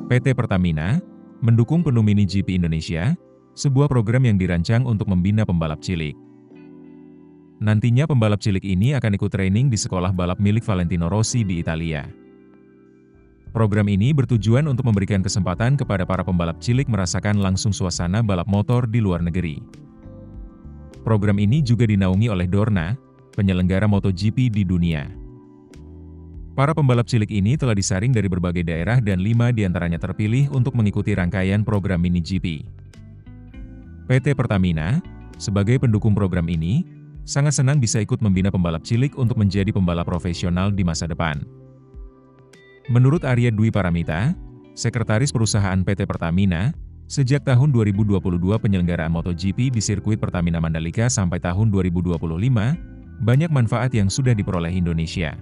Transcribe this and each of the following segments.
PT Pertamina mendukung penuh Mini GP Indonesia, sebuah program yang dirancang untuk membina pembalap cilik. Nantinya pembalap cilik ini akan ikut training di sekolah balap milik Valentino Rossi di Italia. Program ini bertujuan untuk memberikan kesempatan kepada para pembalap cilik merasakan langsung suasana balap motor di luar negeri. Program ini juga dinaungi oleh Dorna, penyelenggara MotoGP di dunia. Para pembalap cilik ini telah disaring dari berbagai daerah dan 5 diantaranya terpilih untuk mengikuti rangkaian program Mini GP. PT Pertamina, sebagai pendukung program ini, sangat senang bisa ikut membina pembalap cilik untuk menjadi pembalap profesional di masa depan. Menurut Arya Dwi Paramita, Sekretaris Perusahaan PT Pertamina, sejak tahun 2022 penyelenggaraan MotoGP di sirkuit Pertamina Mandalika sampai tahun 2025, banyak manfaat yang sudah diperoleh Indonesia.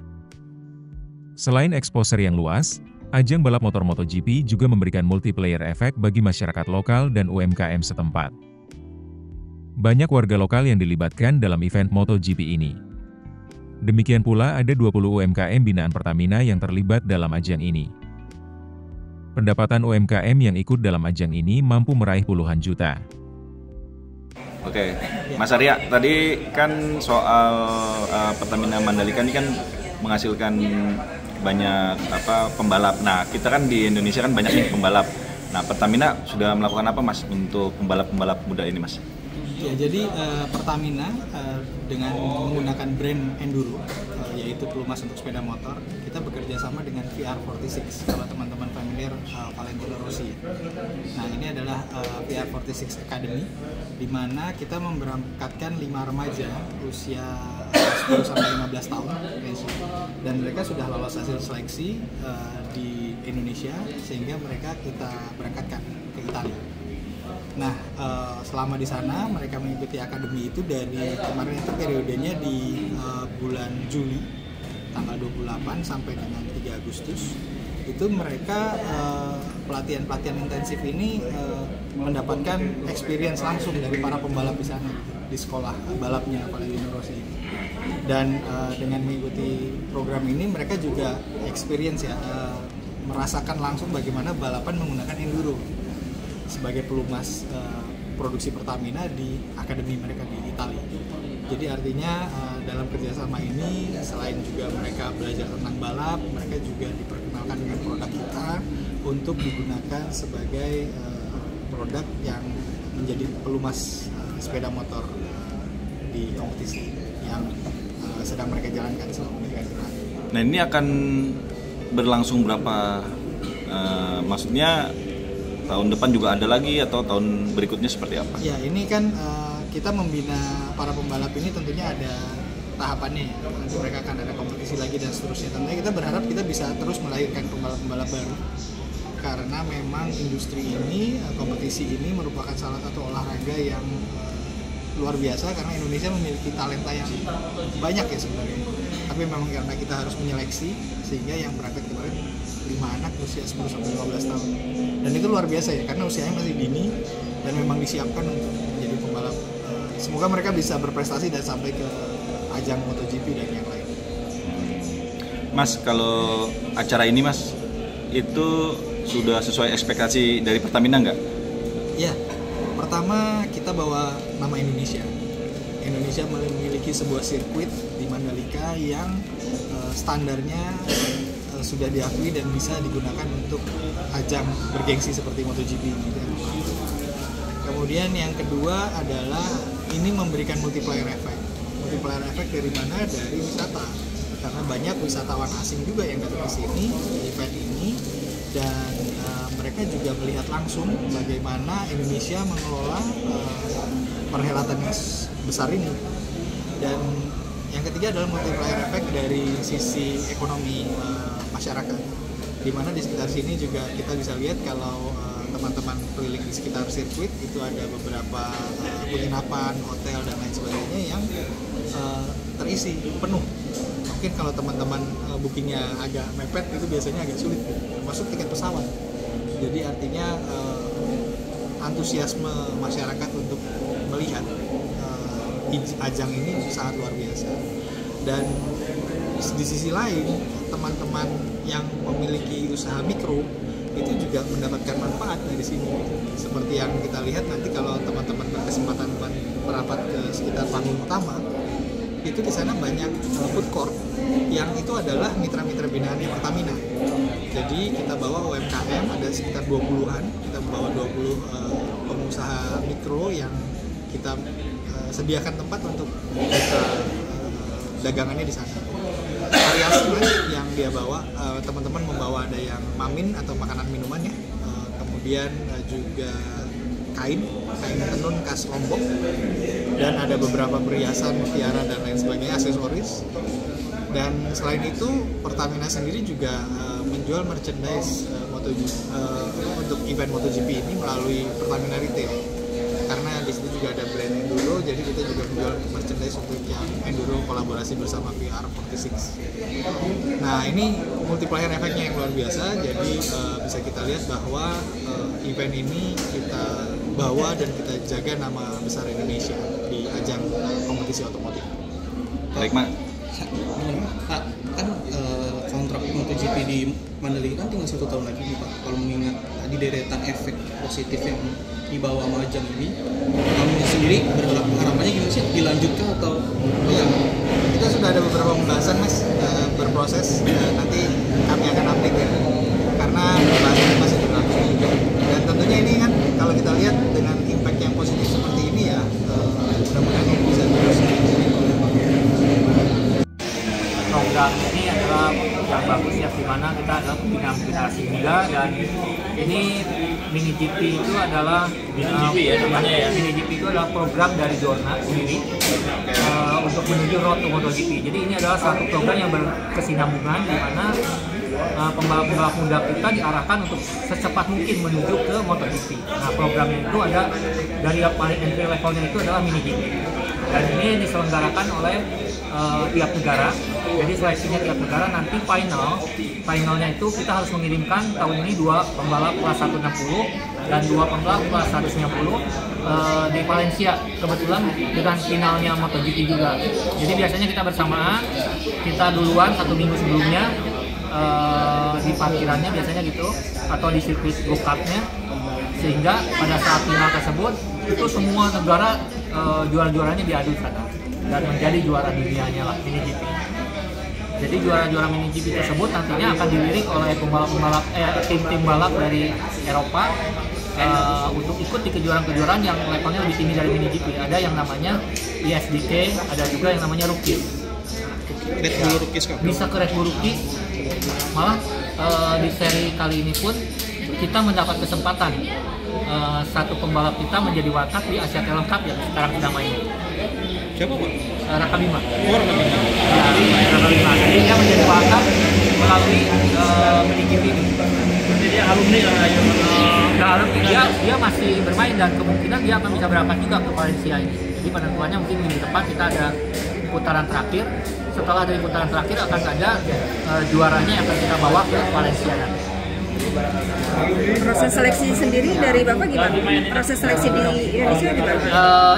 Selain exposure yang luas, ajang balap motor MotoGP juga memberikan multiplayer efek bagi masyarakat lokal dan UMKM setempat. Banyak warga lokal yang dilibatkan dalam event MotoGP ini. Demikian pula ada 20 UMKM binaan Pertamina yang terlibat dalam ajang ini. Pendapatan UMKM yang ikut dalam ajang ini mampu meraih puluhan juta. Oke, Mas Arya, tadi kan soal Pertamina Mandalika ini kan menghasilkan banyak pembalap. Nah, kita kan di Indonesia kan banyak nih pembalap. Nah, Pertamina sudah melakukan apa, Mas, untuk pembalap-pembalap muda ini, Mas? Ya, jadi Pertamina dengan menggunakan brand Enduro, yaitu pelumas untuk sepeda motor, kita bekerja sama dengan VR46, kalau teman-teman familiar Valentino Rossi. Nah, ini adalah VR46 Academy, di mana kita memberangkatkan 5 remaja usia 10-15 tahun, dan mereka sudah lolos hasil seleksi di Indonesia, sehingga mereka kita berangkatkan ke Italia. Nah, selama di sana mereka mengikuti akademi itu dari kemarin itu periodenya di bulan Juli tanggal 28 sampai dengan 3 Agustus. Itu mereka pelatihan-pelatihan intensif ini mendapatkan experience langsung dari para pembalap di sana di sekolah balapnya Valentino Rossi. Dan dengan mengikuti program ini mereka juga experience merasakan langsung bagaimana balapan menggunakan enduro sebagai pelumas produksi Pertamina di akademi mereka di Italia. Jadi artinya dalam kerjasama ini selain juga mereka belajar tentang balap, mereka juga diperkenalkan dengan produk kita untuk digunakan sebagai produk yang menjadi pelumas sepeda motor di kompetisi yang sedang mereka jalankan selama ini. Nah, ini akan berlangsung berapa? Maksudnya tahun depan juga ada lagi atau tahun berikutnya seperti apa? Ya, ini kan kita membina para pembalap ini tentunya ada tahapannya. Nanti mereka akan ada kompetisi lagi dan seterusnya. Tentunya kita berharap kita bisa terus melahirkan pembalap-pembalap baru. Karena memang industri ini, kompetisi ini merupakan salah satu olahraga yang luar biasa karena Indonesia memiliki talenta yang banyak ya sebenarnya. Tapi memang karena kita harus menyeleksi sehingga yang berangkat kemarin 5 anak usia 10-15 tahun. Dan itu luar biasa ya, karena usianya masih dini dan memang disiapkan untuk menjadi pembalap. Semoga mereka bisa berprestasi dan sampai ke ajang MotoGP dan yang lain. Mas, kalau acara ini, Mas, itu sudah sesuai ekspektasi dari Pertamina nggak? Ya, pertama kita bawa nama Indonesia. Indonesia memiliki sebuah sirkuit di Mandalika yang standarnya sudah diakui dan bisa digunakan untuk ajang bergengsi seperti MotoGP ini. Kemudian yang kedua adalah ini memberikan multiplier effect. Multiplier effect dari mana? Dari wisata. Karena banyak wisatawan asing juga yang datang ke sini di event ini dan mereka juga melihat langsung bagaimana Indonesia mengelola perhelatan yang besar ini. Dan yang ketiga adalah multiplier effect dari sisi ekonomi masyarakat, di mana di sekitar sini juga kita bisa lihat kalau teman-teman keliling di sekitar sirkuit itu ada beberapa penginapan, hotel dan lain sebagainya yang terisi penuh. Mungkin kalau teman-teman bookingnya agak mepet itu biasanya agak sulit, termasuk tiket pesawat. Jadi artinya antusiasme masyarakat untuk melihat ajang ini sangat luar biasa. Dan di sisi lain teman-teman yang memiliki usaha mikro itu juga mendapatkan manfaat dari sini. Seperti yang kita lihat nanti kalau teman-teman berkesempatan merapat ke sekitar panggung utama, itu di sana banyak food court yang itu adalah mitra-mitra binaannya Pertamina. Jadi kita bawa UMKM ada sekitar 20-an, kita bawa 20 pengusaha mikro yang kita sediakan tempat untuk kita dagangannya di sana. Variasi yang dia bawa, teman-teman membawa ada yang mamin atau makanan minumannya, kemudian juga kain tenun khas Lombok, dan ada beberapa perhiasan, mutiara dan lain sebagainya, aksesoris. Dan selain itu Pertamina sendiri juga menjual merchandise untuk event MotoGP ini melalui Pertamina Retail, karena di situ juga ada brand Enduro, jadi kita juga menjual merchandise untuk yang Enduro kolaborasi bersama VR46. Nah, ini multiplier efeknya yang luar biasa, jadi bisa kita lihat bahwa event ini kita bawa dan kita jaga nama besar Indonesia di ajang kompetisi otomotif. Baik, Mak. Pak, kan kontrak MotoGP di Mandalika kan tinggal 1 tahun lagi nih Pak. Kalau mengingat tadi deretan efek positif yang dibawa sama ajang ini, kamu sendiri harapannya gimana sih? Dilanjutkan atau ya? Kita sudah ada beberapa pembahasan Mas, berproses, nanti kami akan update ya, karena pembahasan masih berlangsung juga. Dan tentunya ini kan kalau kita lihat dengan impact yang positif seperti ini ya, mudah-mudahan ini bisa terus diikuti oleh program ini adalah yang bagus ya, di mana kita adalah pembinaan generasi muda, dan ini Mini GP itu adalah Mini GP itu adalah program dari Dorna sendiri untuk menuju Road to MotoGP. Jadi ini adalah satu program yang berkesinambungan di mana pembalap-pembalap muda kita diarahkan untuk secepat mungkin menuju ke MotoGP. Nah, programnya itu ada dari yang paling entry levelnya itu adalah Mini GP. Dan ini diselenggarakan oleh tiap negara. Jadi seleksinya tiap negara, nanti finalnya itu kita harus mengirimkan tahun ini 2 pembalap kelas 160 dan 2 pembalap kelas 190 di Valencia, kebetulan dengan finalnya MotoGP juga. Jadi biasanya kita bersamaan, kita duluan 1 minggu sebelumnya di parkirannya biasanya gitu, atau di sirkuit go-kartnya, sehingga pada saat final tersebut itu semua negara juara-juaranya diadu sana dan menjadi juara dunianya lah Mini GP. Jadi juara-juara Mini GP tersebut nantinya akan dilirik oleh pembalap-pembalap tim-tim balap dari Eropa untuk ikut di kejuaraan-kejuaraan yang levelnya lebih tinggi dari Mini GP. Ada yang namanya ISDK, ada juga yang namanya Rookies. Red Bull Rookies Cup? Bisa ke Red Bull Rookies. Malah di seri kali ini pun kita mendapat kesempatan satu pembalap kita menjadi watak di Asia Talent Cup yang sekarang sedang main. Siapa Pak? Raka Bima. Oh, Raka Bima. Ya, Raka Bima. Jadi dia menjadi watak melalui Mini GP ini. Jadi dia alumni lah ya. Dia masih bermain dan kemungkinan dia akan bisa berangkat juga ke Valencia ini. Jadi penentuannya mungkin minggu depan kita ada putaran terakhir. Setelah dari putaran terakhir akan ada juaranya yang akan kita bawa ke Valencia nanti. Proses seleksi sendiri dari Bapak gimana? Proses seleksi di Indonesia gimana?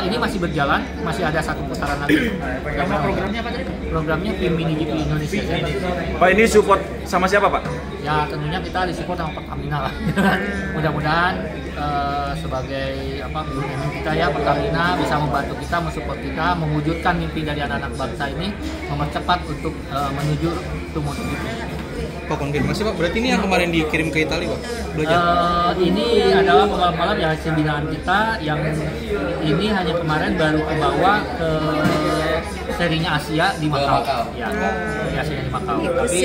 Ini masih berjalan, masih ada 1 putaran lagi. Nama programnya apa tadi? Programnya tim Mini GP Indonesia. Pak, ini support sama siapa, Pak? Ya tentunya kita disupport sama Pertamina lah. Mudah-mudahan sebagai bumn kita ya, Pertamina bisa membantu kita, mensupport kita, mewujudkan mimpi dari anak-anak bangsa ini, mempercepat untuk menuju ke MotoGP. Pak, konfirmasi Pak, berarti ini yang kemarin dikirim ke Italia Pak? Belajar? Ini adalah pembalap-pembalap yang hasil binaan kita, yang ini hanya kemarin baru kebawa ke serinya Asia di Macau. Ya, di Asia di Macau. Tapi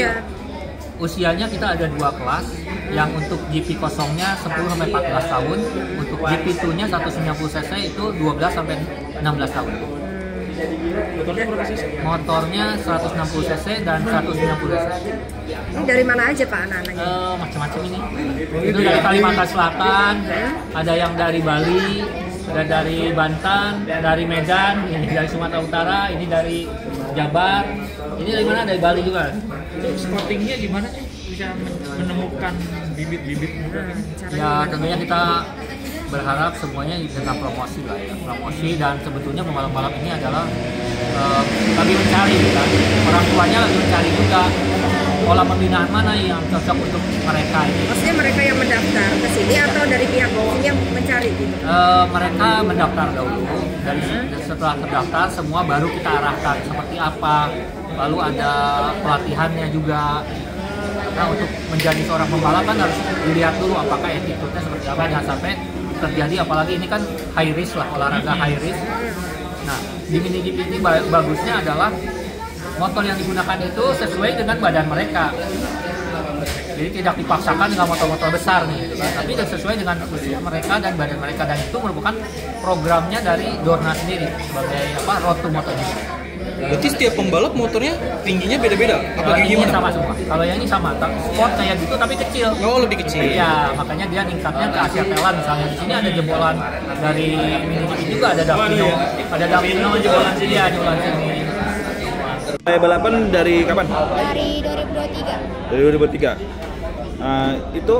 usianya kita ada 2 kelas, yang untuk GP kosongnya 10-14 tahun, untuk GP 2-nya 190 cc itu 12-16 tahun. Motornya 160 cc dan 190 cc. Ini dari mana aja Pak anak-anaknya? Macam-macam ini. Itu dari Kalimantan Selatan, ada yang dari Bali, ada dari Banten, dari Medan, ini dari Sumatera Utara, ini dari Jabar. Ini dari mana? Dari Bali juga. Scoutingnya gimana sih bisa menemukan bibit-bibit muda ini? Ya tentunya kita berharap semuanya dengan promosi lah ya, promosi, dan sebetulnya pembalap-pembalap ini adalah lagi mencari kan, orang tuanya lagi mencari juga pola pembinaan mana yang cocok untuk mereka ini. Maksudnya mereka yang mendaftar ke sini atau dari pihak sini yang mencari gitu? Mereka mendaftar dahulu, dan setelah terdaftar semua baru kita arahkan seperti apa, lalu ada pelatihannya juga. Nah, untuk menjadi seorang pembalap kan harus dilihat dulu apakah attitude-nya seperti apa, jangan sampai terjadi, apalagi ini kan high risk lah, olahraga high risk. Nah, di MiniGP ini bagusnya adalah motor yang digunakan itu sesuai dengan badan mereka. Jadi tidak dipaksakan dengan motor-motor besar nih, gitu kan. Tapi sesuai dengan usia mereka dan badan mereka, dan itu merupakan programnya dari Dorna sendiri sebagai Road to MotoGP. Berarti setiap pembalap motornya tingginya beda-beda? Apa Ini gimana? sama semua. Kalau yang ini sama, sport kayak gitu tapi kecil. Oh, lebih kecil. Iya, makanya dia ningkatnya ke Asia Thailand misalnya. Di sini ada jebolan dari MiniGP juga, ada Davino. Ada Davino jebolan sini, ya jebolan sini. Balapan dari kapan? Dari 2023. Dari 2003. Itu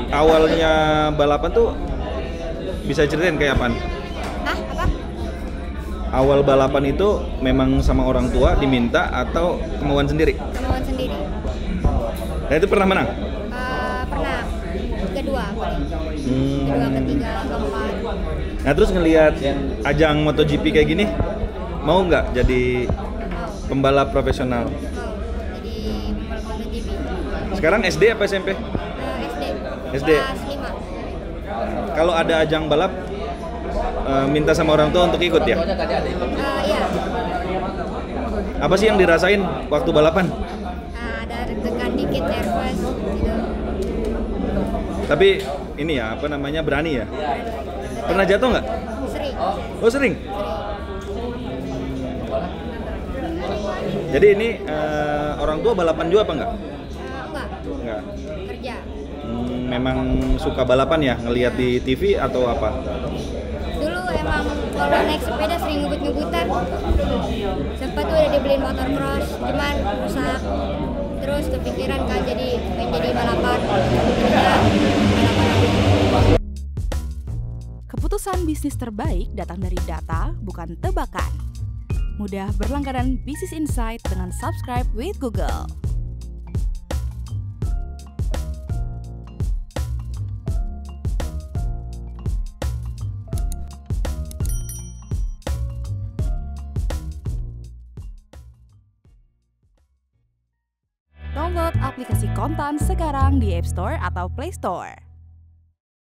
awalnya balapan tuh bisa ceritain kayak apaan? Hah? Apa? Awal balapan itu memang sama orang tua diminta atau kemauan sendiri? Kemauan sendiri. Nah itu pernah menang? Pernah. Kedua paling. Kedua, ketiga, keempat. Nah terus ngelihat ajang MotoGP kayak gini, mau nggak jadi pembalap profesional? Mau. Jadi pembalap MotoGP. Sekarang SD apa SMP? SD. SD. Kelas 5. Kalau ada ajang balap, minta sama orang tua untuk ikut ya? Iya. Apa sih yang dirasain waktu balapan? Ada deg-degan dikit, nervous gitu. Tapi ini ya, apa namanya, berani ya? Pernah jatuh nggak? Sering. Oh sering? Jadi ini orang tua balapan juga apa enggak? Enggak. Enggak. Kerja. Memang suka balapan ya, ngelihat di TV atau apa? Dulu emang kalau naik sepeda sering ngebut-ngebutan. Sempat tuh udah dibeliin motor cross, cuman rusak. Terus kepikiran kan jadi pengen jadi balapan. Jadinya balapan. Keputusan bisnis terbaik datang dari data, bukan tebakan. Mudah berlangganan Business Insight dengan subscribe with Google. Download aplikasi Kontan sekarang di App Store atau Play Store.